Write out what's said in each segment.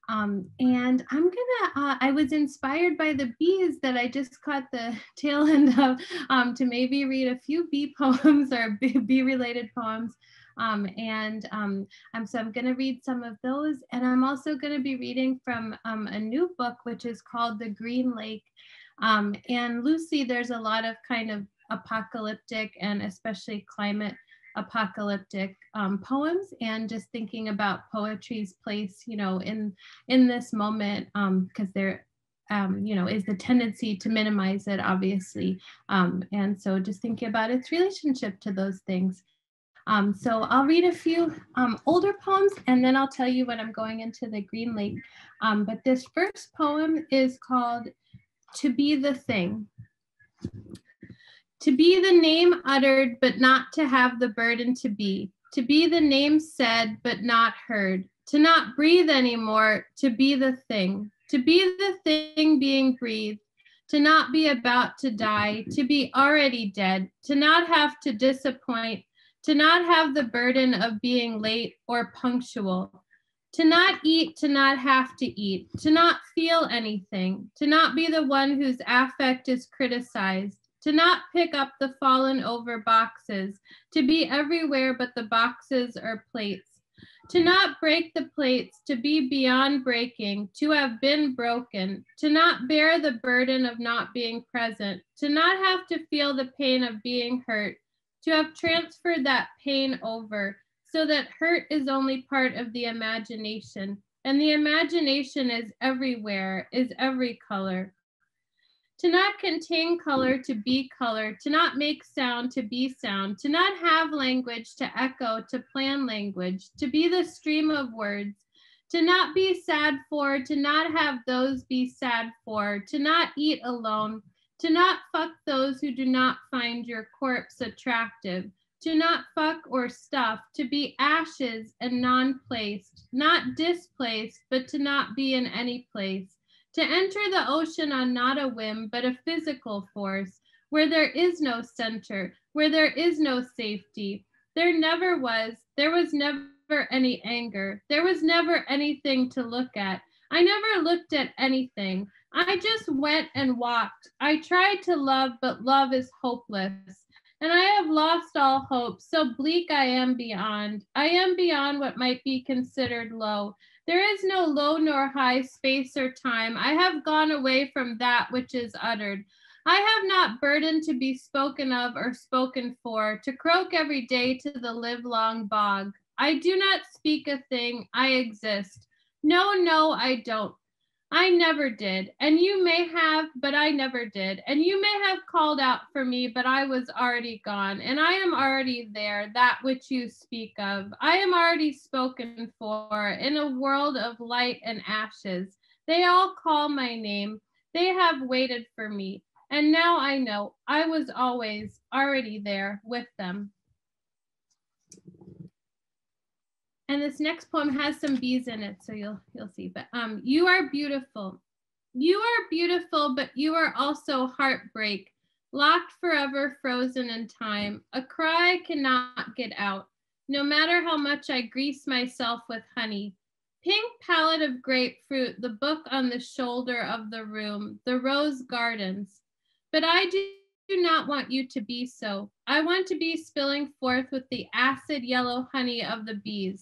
And I was inspired by the bees that I just caught the tail end of, to maybe read a few bee poems or bee related poems. So I'm going to read some of those. And I'm also going to be reading from a new book, which is called The Green Lake. And Lucy, there's a lot of kind of apocalyptic and especially climate apocalyptic poems, and just thinking about poetry's place, in this moment, because there, is the tendency to minimize it, obviously. And so just thinking about its relationship to those things. So I'll read a few older poems, and then I'll tell you when I'm going into the Green Lake. But this first poem is called To Be the Thing. To be the name uttered, but not to have the burden to be the name said, but not heard, to not breathe anymore, to be the thing being breathed, to not be about to die, to be already dead, to not have to disappoint, to not have the burden of being late or punctual, to not eat, to not have to eat, to not feel anything, to not be the one whose affect is criticized, to not pick up the fallen over boxes, to be everywhere but the boxes or plates, to not break the plates, to be beyond breaking, to have been broken, to not bear the burden of not being present, to not have to feel the pain of being hurt, to have transferred that pain over, so that hurt is only part of the imagination, and the imagination is everywhere, is every color. To not contain color, to be color, to not make sound, to be sound, to not have language, to echo, to plan language, to be the stream of words, to not be sad for, to not have those be sad for, to not eat alone, to not fuck those who do not find your corpse attractive, to not fuck or stuff, to be ashes and non-placed, not displaced, but to not be in any place. To enter the ocean on not a whim, but a physical force, where there is no center, where there is no safety. There was never any anger. There was never anything to look at. I never looked at anything. I just went and walked. I tried to love, but love is hopeless. And I have lost all hope, so bleak I am beyond. I am beyond what might be considered low. There is no low nor high space or time. I have gone away from that which is uttered. I have not burdened to be spoken of or spoken for, to croak every day to the livelong bog. I do not speak a thing, I exist. No, I don't. I never did, and you may have, but I never did. And you may have called out for me, but I was already gone, and I am already there, that which you speak of. I am already spoken for, in a world of light and ashes. They all call my name. They have waited for me, and now I know I was always already there with them. And this next poem has some bees in it, so you'll see. But you are beautiful. You are beautiful, but you are also heartbreak, locked forever, frozen in time. A cry cannot get out, no matter how much I grease myself with honey. Pink palette of grapefruit, the book on the shoulder of the room, the rose gardens. But I do not want you to be so. I want to be spilling forth with the acid yellow honey of the bees.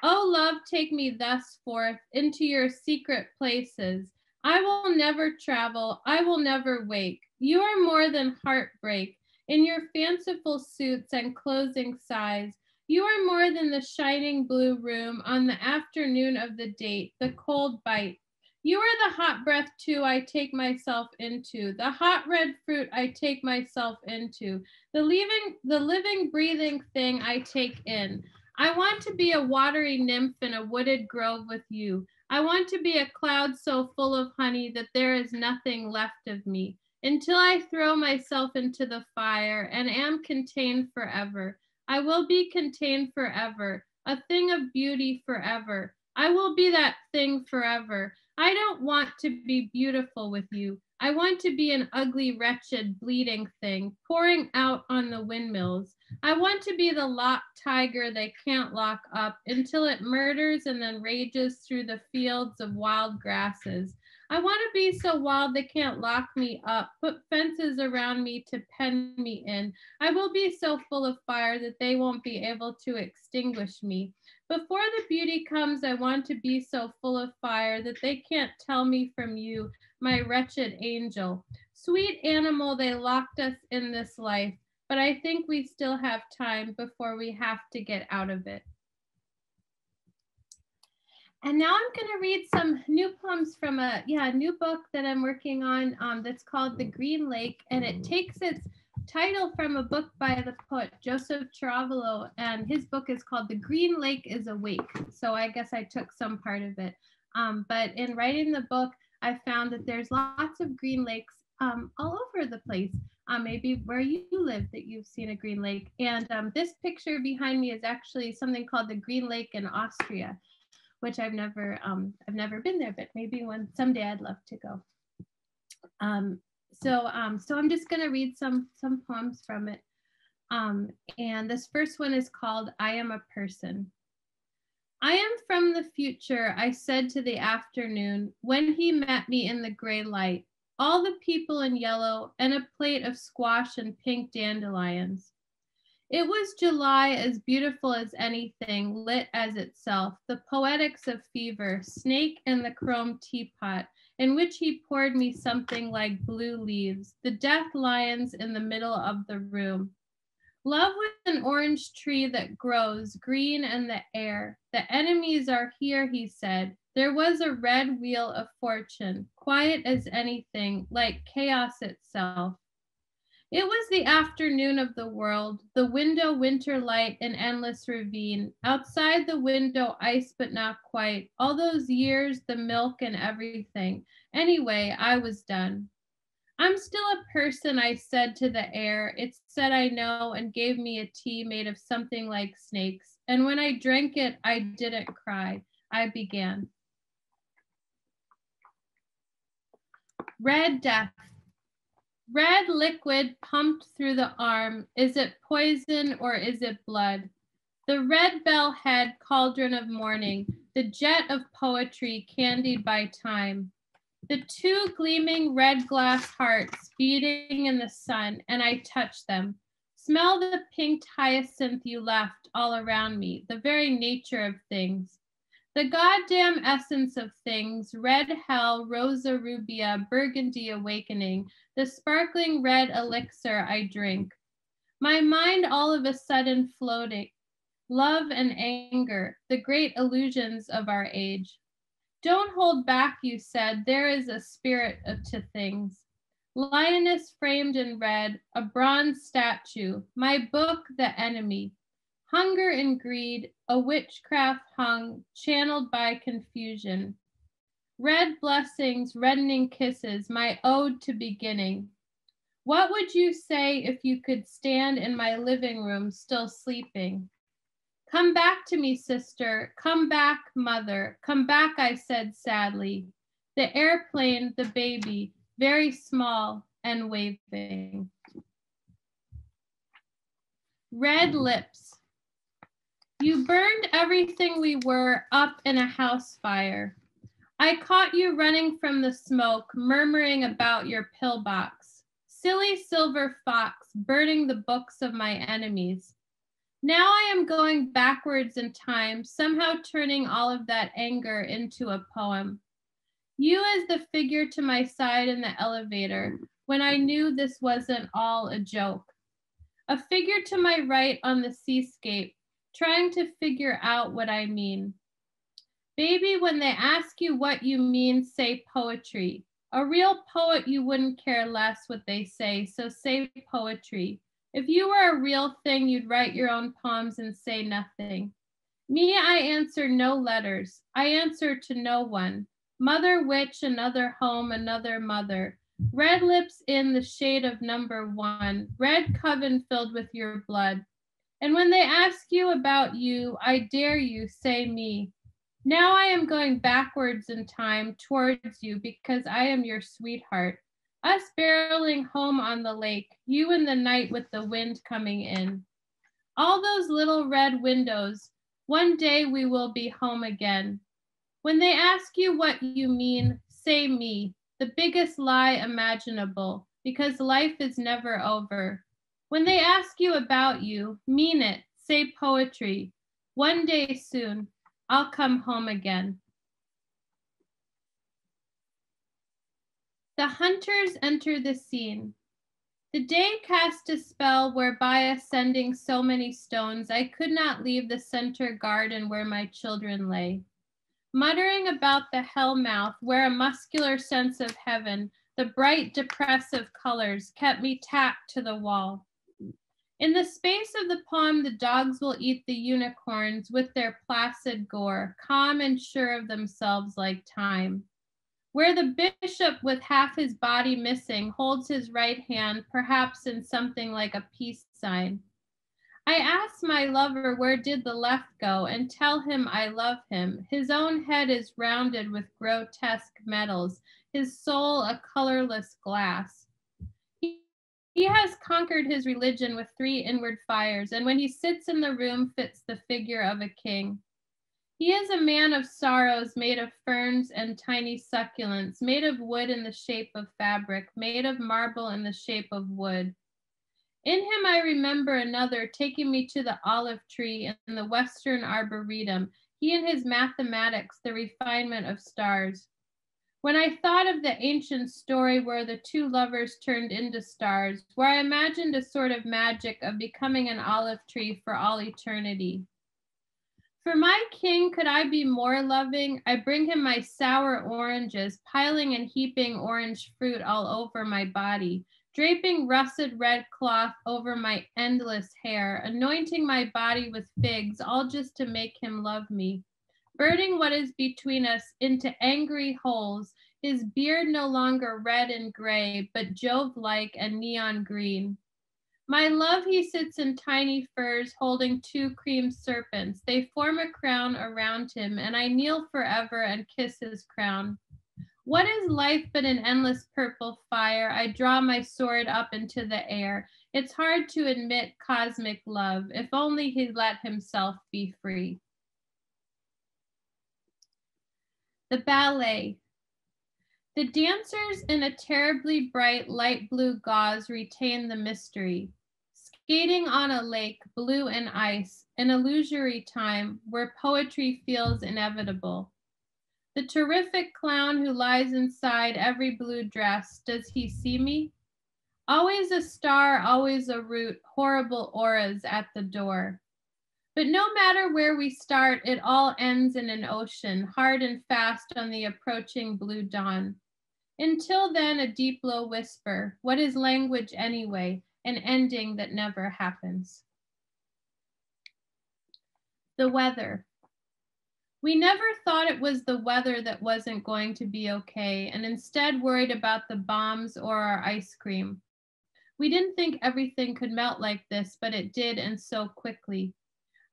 Oh, love, take me thus forth into your secret places. I will never travel. I will never wake. You are more than heartbreak in your fanciful suits and closing sighs. You are more than the shining blue room on the afternoon of the date, the cold bite. You are the hot breath too I take myself into, the hot red fruit I take myself into, the living, breathing thing I take in. I want to be a watery nymph in a wooded grove with you. I want to be a cloud so full of honey that there is nothing left of me, until I throw myself into the fire and am contained forever. I will be contained forever, a thing of beauty forever. I will be that thing forever. I don't want to be beautiful with you. I want to be an ugly, wretched, bleeding thing, pouring out on the windmills. I want to be the locked tiger they can't lock up until it murders and then rages through the fields of wild grasses. I want to be so wild they can't lock me up, put fences around me to pen me in. I will be so full of fire that they won't be able to extinguish me. Before the beauty comes, I want to be so full of fire that they can't tell me from you, my wretched angel. Sweet animal, they locked us in this life, but I think we still have time before we have to get out of it. And now I'm going to read some new poems from a new book that I'm working on that's called The Green Lake, and it takes its title from a book by the poet Joseph Chiaravalo, and his book is called The Green Lake is Awake. So I guess I took some part of it. But in writing the book, I found that there's lots of green lakes all over the place. Maybe where you live that you've seen a green lake. And this picture behind me is actually something called the Green Lake in Austria, which I've never been there, but maybe someday I'd love to go. So I'm just gonna read some poems from it. And this first one is called I Am a Person. I am from the future, I said to the afternoon when he met me in the gray light, all the people in yellow and a plate of squash and pink dandelions. It was July, as beautiful as anything, lit as itself, the poetics of fever, snake and the chrome teapot, in which he poured me something like blue leaves, the death lions in the middle of the room. Love was an orange tree that grows green in the air. The enemies are here, he said. There was a red wheel of fortune, quiet as anything, like chaos itself. It was the afternoon of the world, the window winter light in endless ravine. Outside the window, ice but not quite. All those years, the milk and everything. Anyway, I was done. I'm still a person, I said to the air. It said I know and gave me a tea made of something like snakes. And when I drank it, I didn't cry. I began. Red death. Red liquid pumped through the arm. Is it poison or is it blood? The red bell head cauldron of morning, the jet of poetry candied by time. The two gleaming red glass hearts beating in the sun, and I touch them. Smell the pinked hyacinth you left all around me, the very nature of things. The goddamn essence of things, red hell, rosa rubia, burgundy awakening, the sparkling red elixir I drink. My mind all of a sudden floating. Love and anger, the great illusions of our age. Don't hold back, you said, there is a spirit to things. Lioness framed in red, a bronze statue, my book, The Enemy. Hunger and greed, a witchcraft hung, channeled by confusion. Red blessings, reddening kisses, my ode to beginning. What would you say if you could stand in my living room still sleeping? Come back to me, sister. Come back, mother. Come back, I said sadly. The airplane, the baby, very small and waving. Red lips. You burned everything we were up in a house fire. I caught you running from the smoke, murmuring about your pillbox. Silly silver fox, burning the books of my enemies. Now I am going backwards in time, somehow turning all of that anger into a poem. You as the figure to my side in the elevator, when I knew this wasn't all a joke. A figure to my right on the seascape, trying to figure out what I mean. Baby, when they ask you what you mean, say poetry. A real poet, you wouldn't care less what they say, so say poetry. If you were a real thing, you'd write your own poems and say nothing. Me, I answer no letters. I answer to no one. Mother witch, another home, another mother. Red lips in the shade of number 1. Red coven filled with your blood. And when they ask you about you, I dare you, say me. Now I am going backwards in time towards you because I am your sweetheart. Us barreling home on the lake, you in the night with the wind coming in. All those little red windows. One day we will be home again. When they ask you what you mean, say me, the biggest lie imaginable, because life is never over. When they ask you about you, mean it, say poetry. One day soon, I'll come home again. The hunters enter the scene. The day cast a spell whereby ascending so many stones, I could not leave the center garden where my children lay. Muttering about the hell mouth, where a muscular sense of heaven, the bright depressive colors kept me tacked to the wall. In the space of the poem, the dogs will eat the unicorns with their placid gore, calm and sure of themselves like time. Where the bishop with half his body missing holds his right hand, perhaps in something like a peace sign. I ask my lover where did the left go and tell him I love him. His own head is rounded with grotesque metals, his soul a colorless glass. He has conquered his religion with 3 inward fires, and when he sits in the room fits the figure of a king. He is a man of sorrows, made of ferns and tiny succulents, made of wood in the shape of fabric, made of marble in the shape of wood. In him I remember another taking me to the olive tree in the Western Arboretum, he and his mathematics, the refinement of stars. When I thought of the ancient story where the 2 lovers turned into stars, where I imagined a sort of magic of becoming an olive tree for all eternity. For my king, could I be more loving? I bring him my sour oranges, piling and heaping orange fruit all over my body, draping russet red cloth over my endless hair, anointing my body with figs, all just to make him love me. Burning what is between us into angry holes, his beard no longer red and gray, but Jove-like and neon green. My love, he sits in tiny furs holding 2 cream serpents. They form a crown around him, and I kneel forever and kiss his crown. What is life but an endless purple fire? I draw my sword up into the air. It's hard to admit cosmic love, if only he let himself be free. The ballet. The dancers in a terribly bright light blue gauze retain the mystery. Skating on a lake, blue and ice, an illusory time where poetry feels inevitable. The terrific clown who lies inside every blue dress, does he see me? Always a star, always a root, horrible auras at the door. But no matter where we start, it all ends in an ocean, hard and fast on the approaching blue dawn. Until then, a deep low whisper, what is language anyway? An ending that never happens. The weather. We never thought it was the weather that wasn't going to be okay, and instead worried about the bombs or our ice cream. We didn't think everything could melt like this, but it did, and so quickly.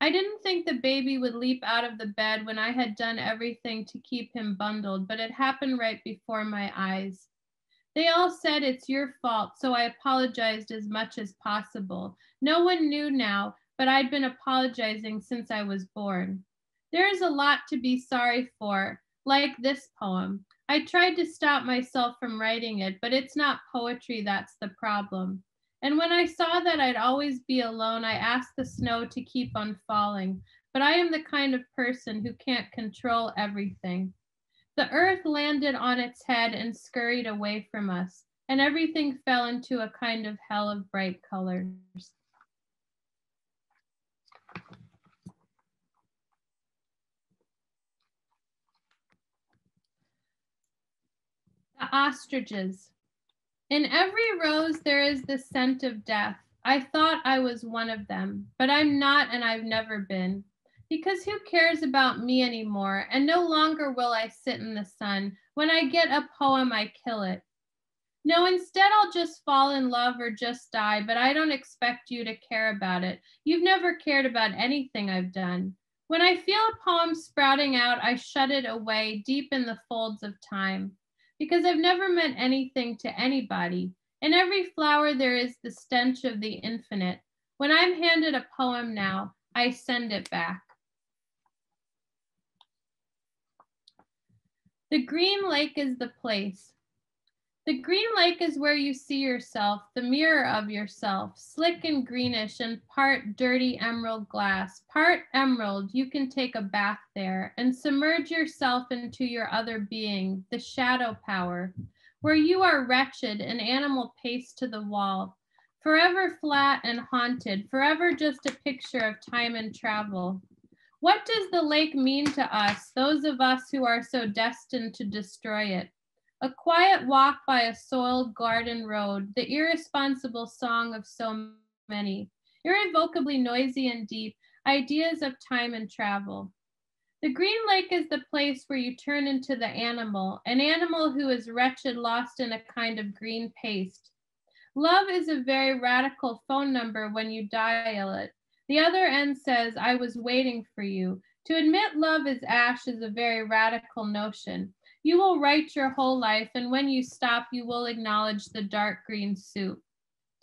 I didn't think the baby would leap out of the bed when I had done everything to keep him bundled, but it happened right before my eyes. They all said it's your fault, so I apologized as much as possible. No one knew now, but I'd been apologizing since I was born. There is a lot to be sorry for, like this poem. I tried to stop myself from writing it, but it's not poetry that's the problem. And when I saw that I'd always be alone, I asked the snow to keep on falling. But I am the kind of person who can't control everything. The earth landed on its head and scurried away from us, and everything fell into a kind of hell of bright colors. The ostriches. In every rose there is the scent of death. I thought I was one of them, but I'm not, and I've never been. Because who cares about me anymore? And no longer will I sit in the sun. When I get a poem, I kill it. No, instead I'll just fall in love or just die, but I don't expect you to care about it. You've never cared about anything I've done. When I feel a poem sprouting out, I shut it away deep in the folds of time. Because I've never meant anything to anybody. In every flower there is the stench of the infinite. When I'm handed a poem now, I send it back. The green lake is the place. The green lake is where you see yourself, the mirror of yourself, slick and greenish and part dirty emerald glass, part emerald. You can take a bath there and submerge yourself into your other being, the shadow power, where you are wretched, an animal paced to the wall, forever flat and haunted, forever just a picture of time and travel. What does the lake mean to us, those of us who are so destined to destroy it? A quiet walk by a soiled garden road, the irresponsible song of so many, irrevocably noisy and deep, ideas of time and travel. The green lake is the place where you turn into the animal, an animal who is wretched, lost in a kind of green paste. Love is a very radical phone number when you dial it. The other end says, I was waiting for you. To admit love is ash is a very radical notion. You will write your whole life, and when you stop, you will acknowledge the dark green soup.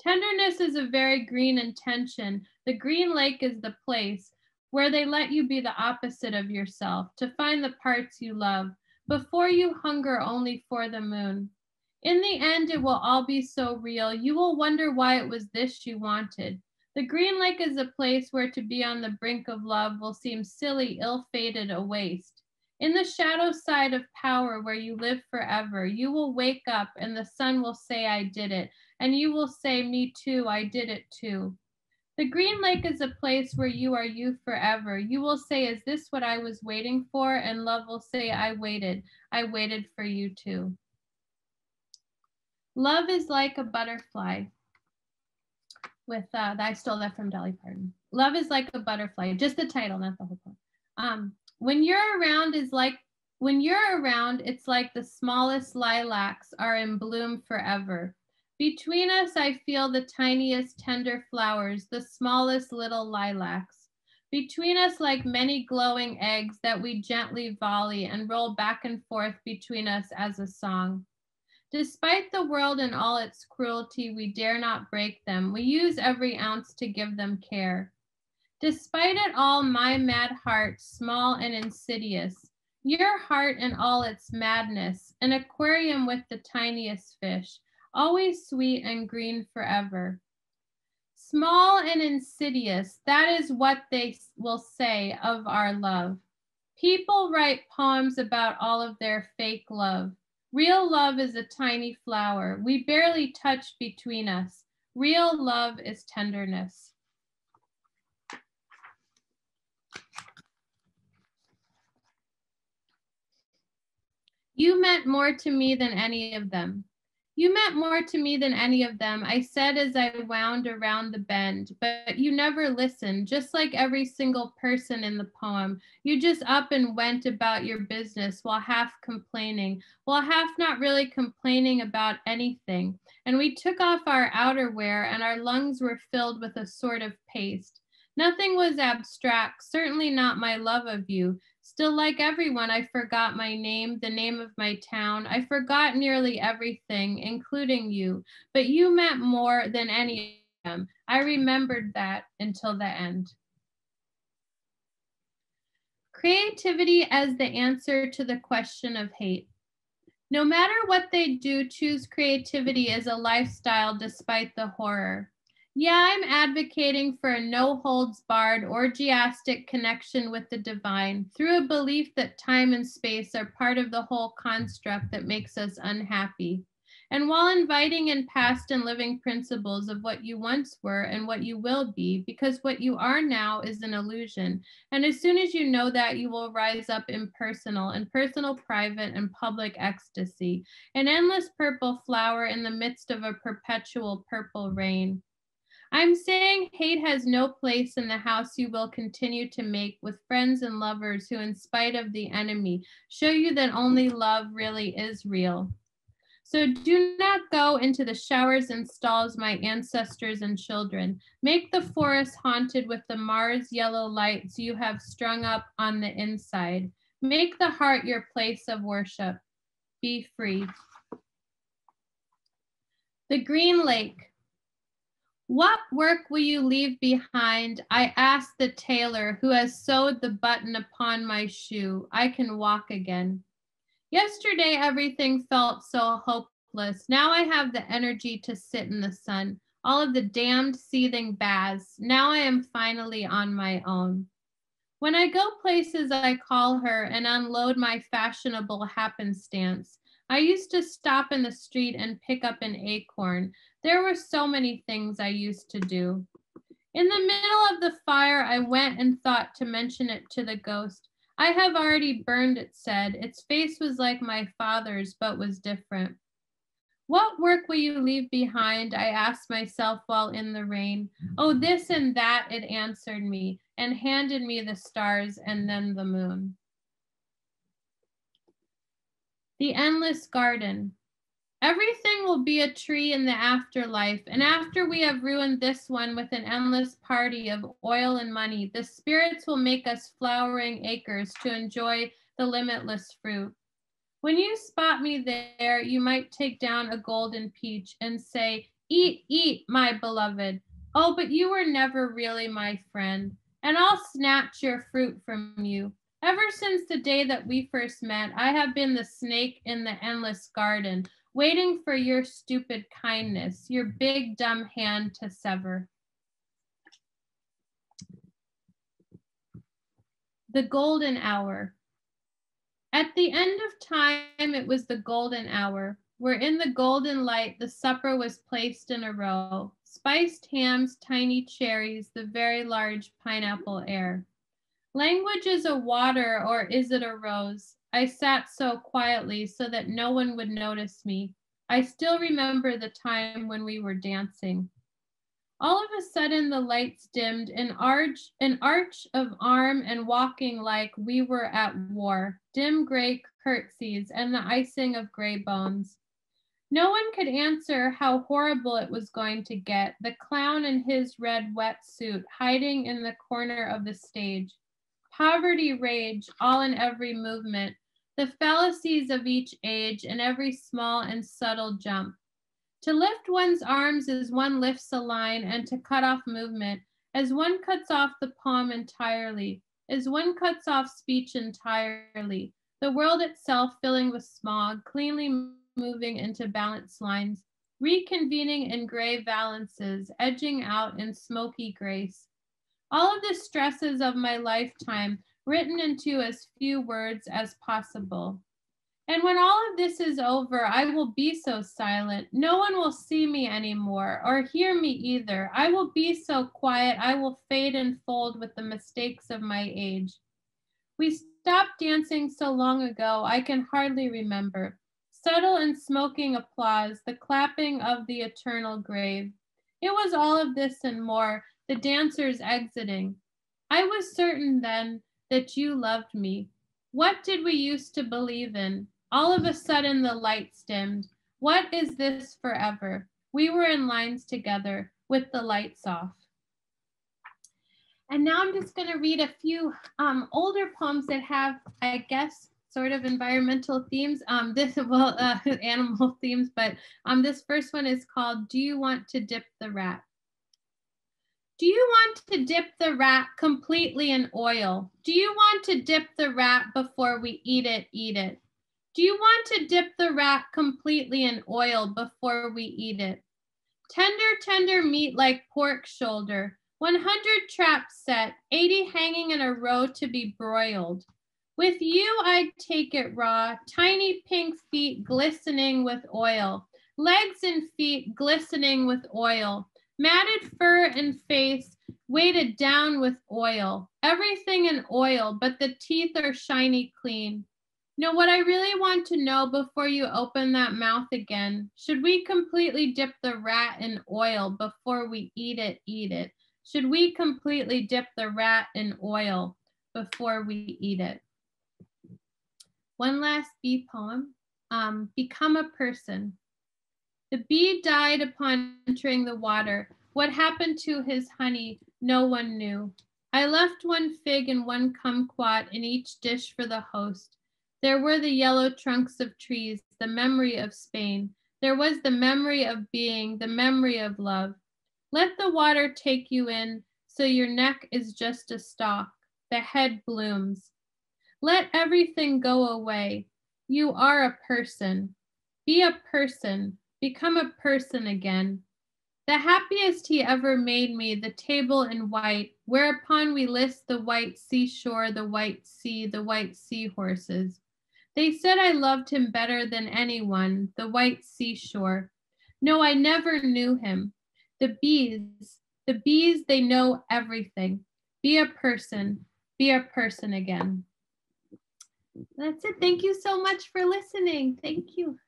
Tenderness is a very green intention. The green lake is the place where they let you be the opposite of yourself, to find the parts you love, before you hunger only for the moon. In the end, it will all be so real. You will wonder why it was this you wanted. The green lake is a place where to be on the brink of love will seem silly, ill-fated, a waste. In the shadow side of power where you live forever, you will wake up and the sun will say, I did it. And you will say, me too, I did it too. The green lake is a place where you are you forever. You will say, is this what I was waiting for? And love will say, I waited for you too. Love is like a butterfly. I stole that from Dolly Parton. Love is like a butterfly, just the title, not the whole poem. When you're around, it's like the smallest lilacs are in bloom forever. Between us, I feel the tiniest tender flowers, the smallest little lilacs. Between us, like many glowing eggs that we gently volley and roll back and forth between us as a song. Despite the world and all its cruelty, we dare not break them. We use every ounce to give them care. Despite it all, my mad heart, small and insidious, your heart and all its madness, an aquarium with the tiniest fish, always sweet and green forever. Small and insidious, that is what they will say of our love. People write poems about all of their fake love. Real love is a tiny flower. We barely touch between us. Real love is tenderness. You meant more to me than any of them. You meant more to me than any of them, I said as I wound around the bend, but you never listened, just like every single person in the poem. You just up and went about your business while half complaining, while half not really complaining about anything. And we took off our outerwear and our lungs were filled with a sort of paste. Nothing was abstract, certainly not my love of you. Still, like everyone, I forgot my name, the name of my town. I forgot nearly everything, including you. But you meant more than any of them. I remembered that until the end. Creativity as the answer to the question of hate. No matter what they do, choose creativity as a lifestyle despite the horror. Yeah, I'm advocating for a no-holds-barred, orgiastic connection with the divine through a belief that time and space are part of the whole construct that makes us unhappy. And while inviting in past and living principles of what you once were and what you will be, because what you are now is an illusion. And as soon as you know that, you will rise up impersonal, private, and public ecstasy, an endless purple flower in the midst of a perpetual purple rain. I'm saying hate has no place in the house you will continue to make with friends and lovers who, in spite of the enemy, show you that only love really is real. So do not go into the showers and stalls, my ancestors and children. Make the forest haunted with the Mars yellow lights you have strung up on the inside. Make the heart your place of worship. Be free. The Green Lake. What work will you leave behind? I asked the tailor who has sewed the button upon my shoe. I can walk again. Yesterday, everything felt so hopeless. Now I have the energy to sit in the sun. All of the damned seething baths. Now I am finally on my own. When I go places, I call her and unload my fashionable happenstance. I used to stop in the street and pick up an acorn. There were so many things I used to do. In the middle of the fire, I went and thought to mention it to the ghost. I have already burned, it said. Its face was like my father's, but was different. What work will you leave behind? I asked myself while in the rain. Oh, this and that, it answered me, and handed me the stars and then the moon. The endless garden. Everything will be a tree in the afterlife, and after we have ruined this one with an endless party of oil and money, the spirits will make us flowering acres to enjoy the limitless fruit. When you spot me there, you might take down a golden peach and say, "Eat, eat, my beloved." Oh, but you were never really my friend, and I'll snatch your fruit from you. Ever since the day that we first met, I have been the snake in the endless garden, waiting for your stupid kindness, your big dumb hand to sever. The golden hour. At the end of time, it was the golden hour, where in the golden light the supper was placed in a row, spiced hams, tiny cherries, the very large pineapple air. Language is a water, or is it a rose? I sat so quietly so that no one would notice me. I still remember the time when we were dancing. All of a sudden, the lights dimmed, an arch of arm and walking like we were at war, dim gray curtsies, and the icing of gray bones. No one could answer how horrible it was going to get, the clown in his red wetsuit hiding in the corner of the stage. Poverty rage, all in every movement, the fallacies of each age and every small and subtle jump. To lift one's arms as one lifts a line, and to cut off movement, as one cuts off the palm entirely, as one cuts off speech entirely, the world itself filling with smog, cleanly moving into balanced lines, reconvening in gray valances, edging out in smoky grace. All of the stresses of my lifetime written into as few words as possible. And when all of this is over, I will be so silent. No one will see me anymore or hear me either. I will be so quiet, I will fade and fold with the mistakes of my age. We stopped dancing so long ago, I can hardly remember. Subtle and smoking applause, the clapping of the eternal grave. It was all of this and more, the dancers exiting. I was certain then that you loved me. What did we used to believe in? All of a sudden the lights dimmed. What is this forever? We were in lines together with the lights off. And now I'm just going to read a few older poems that have, I guess, sort of environmental themes. Animal themes, but this first one is called "Do You Want to Dip the Rat?" Do you want to dip the rat completely in oil? Do you want to dip the rat before we eat it, eat it? Do you want to dip the rat completely in oil before we eat it? Tender, tender meat like pork shoulder, 100 traps set, 80 hanging in a row to be broiled. With you, I'd take it raw, tiny pink feet glistening with oil, legs and feet glistening with oil, matted fur and face weighted down with oil, everything in oil, but the teeth are shiny clean. No, what I really want to know before you open that mouth again, should we completely dip the rat in oil before we eat it, eat it? Should we completely dip the rat in oil before we eat it? One last bee poem, Become a Person. The bee died upon entering the water. What happened to his honey, no one knew. I left one fig and one kumquat in each dish for the host. There were the yellow trunks of trees, the memory of Spain. There was the memory of being, the memory of love. Let the water take you in, so your neck is just a stalk, the head blooms. Let everything go away. You are a person. Be a person. Become a person again. The happiest he ever made me, the table in white, whereupon we list the white seashore, the white sea, the white seahorses. They said I loved him better than anyone, the white seashore. No, I never knew him. The bees, they know everything. Be a person again. That's it. Thank you so much for listening. Thank you.